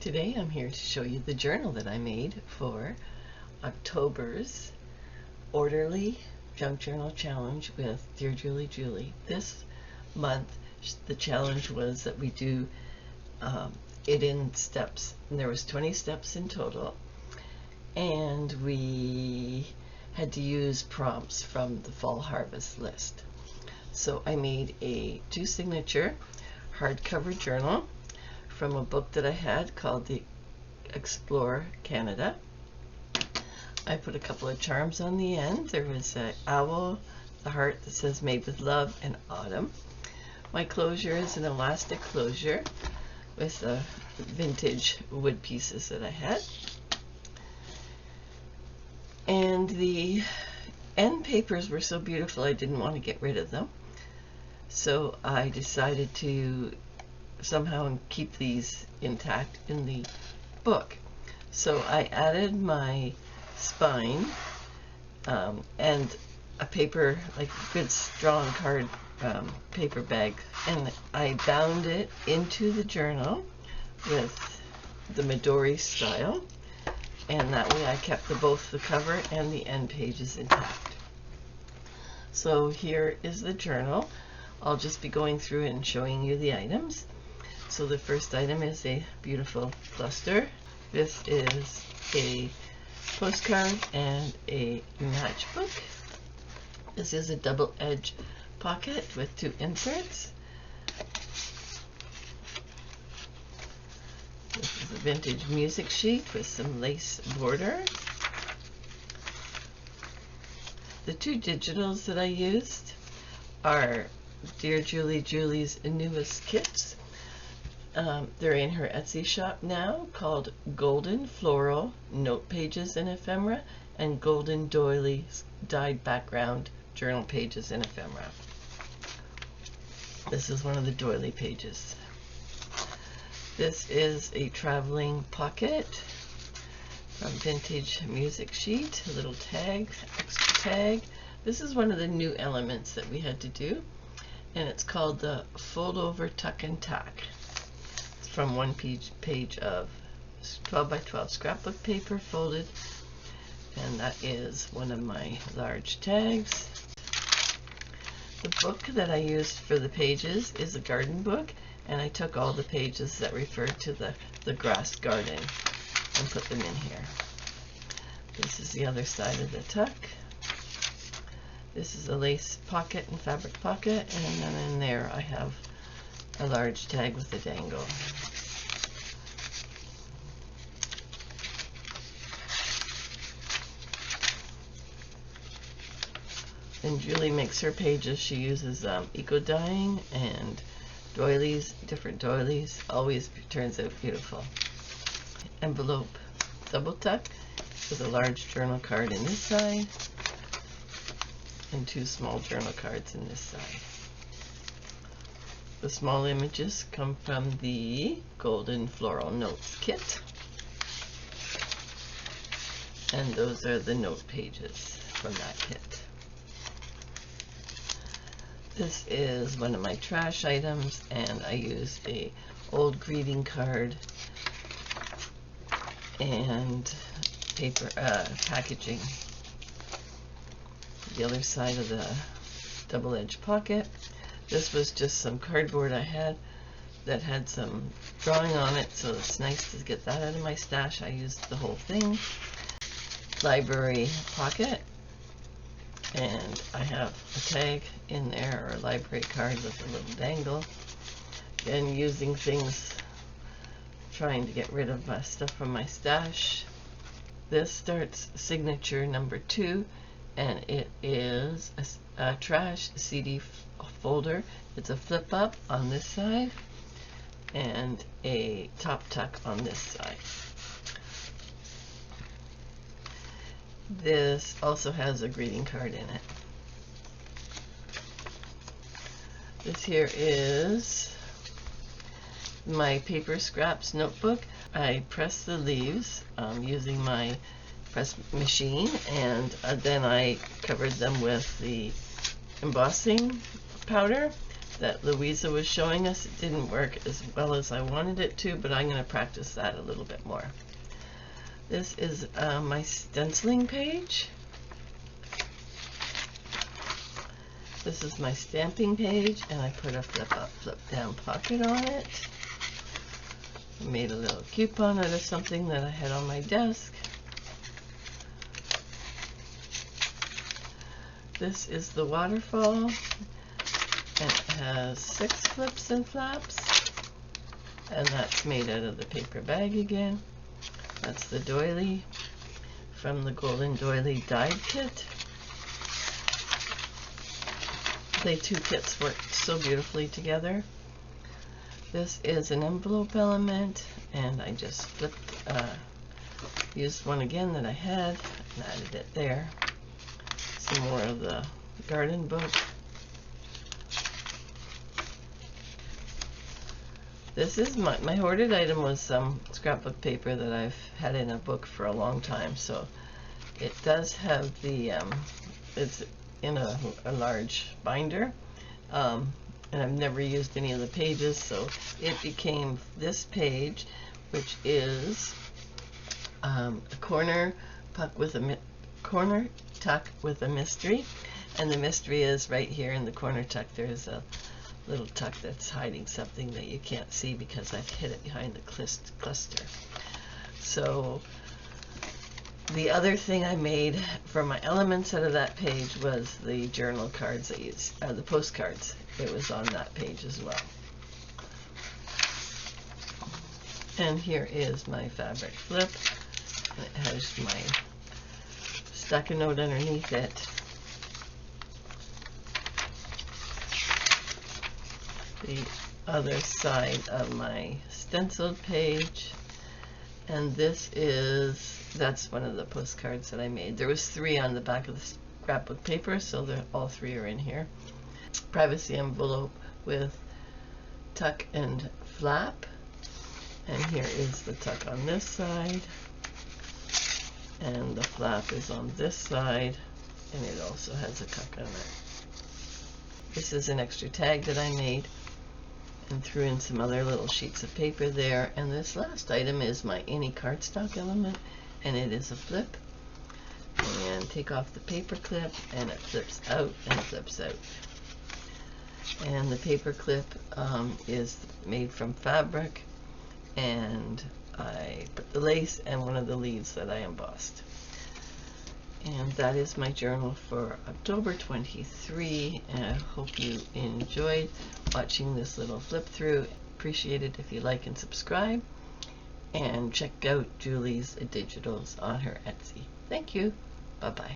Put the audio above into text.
Today I'm here to show you the journal that I made for October's Orderly Junk Journal Challenge with Dear Julie Julie. This month the challenge was that we do it in steps, and there was 20 steps in total, and we had to use prompts from the fall harvest list. So I made a 2-signature hardcover journal from a book that I had called the Explore Canada. I put a couple of charms on the end. There was an owl, a heart that says made with love, and autumn. My closure is an elastic closure with the vintage wood pieces that I had. And the end papers were so beautiful I didn't want to get rid of them. So I decided to somehow keep these intact in the book. So I added my spine and a paper, like a good strong card paper bag, and I bound it into the journal with the Midori style, and that way I kept both the cover and the end pages intact. So here is the journal. I'll just be going through it and showing you the items. So the first item is a beautiful cluster. This is a postcard and a matchbook. This is a double-edged pocket with 2 inserts. This is a vintage music sheet with some lace border. The 2 digitals that I used are Dear Julie Julie's newest kits. They're in her Etsy shop now, called Golden Floral Note Pages and Ephemera and Golden Doily Dyed Background Journal Pages and Ephemera. This is one of the doily pages. This is a traveling pocket from Vintage Music Sheet, a little tag, extra tag. This is one of the new elements that we had to do, and it's called the Fold Over Tuck and Tack. From one page of 12 by 12 scrapbook paper folded, and that is one of my large tags. The book that I used for the pages is a garden book, and I took all the pages that refer to the grass garden and put them in here. This is the other side of the tuck. This is a lace pocket and fabric pocket, and then in there I have a large tag with a dangle. And Julie makes her pages. She uses eco dyeing and doilies, different doilies. Always turns out beautiful. Envelope double tuck with a large journal card in this side and 2 small journal cards in this side. The small images come from the Golden Floral Notes kit, and those are the note pages from that kit. This is one of my trash items, and I used a old greeting card and paper packaging. The other side of the double-edged pocket. This was just some cardboard I had that had some drawing on it, so it's nice to get that out of my stash. I used the whole thing. Library pocket, and I have a tag in there, or a library card with a little dangle. And using things, trying to get rid of my stuff from my stash. This starts signature number 2, and it is a trash CD folder. It's a flip up on this side and a top tuck on this side. This also has a greeting card in it. This here is my paper scraps notebook. I press the leaves using my press machine, and then I covered them with the embossing powder that Louisa was showing us. It didn't work as well as I wanted it to, but I'm going to practice that a little bit more. This is my stenciling page. This is my stamping page, and I put a flip up, flip down pocket on it. I made a little coupon out of something that I had on my desk. This is the waterfall, and it has 6 flips and flaps, and that's made out of the paper bag again. That's the doily from the Golden Doily Dyed kit. The 2 kits work so beautifully together. This is an envelope element, and I just used one again that I had and added it there. Some more of the garden book. This is my hoarded item was some scrapbook paper that I've had in a book for a long time, so it does have the it's in a large binder, and I've never used any of the pages, so it became this page, which is a corner tuck with a mystery, and the mystery is right here in the corner tuck. There's a little tuck that's hiding something that you can't see because I've hid it behind the cluster. So the other thing I made for my elements out of that page was the journal cards that the postcards. It was on that page as well. And here is my fabric flip. It has my stacking note underneath it. The other side of my stenciled page, and that's one of the postcards that I made. There was 3 on the back of the scrapbook paper, so all 3 are in here. Privacy envelope with tuck and flap, and here is the tuck on this side, and the flap is on this side, and it also has a tuck on it. This is an extra tag that I made and threw in some other little sheets of paper there. And this last item is my any cardstock element, and it is a flip. And take off the paper clip, and it flips out and flips out. And the paper clip is made from fabric, and I put the lace and one of the leaves that I embossed. And that is my journal for October 23, and I hope you enjoyed watching this little flip through. Appreciate it if you like and subscribe, and check out Julie's Digitals on her Etsy. Thank you. Bye-bye.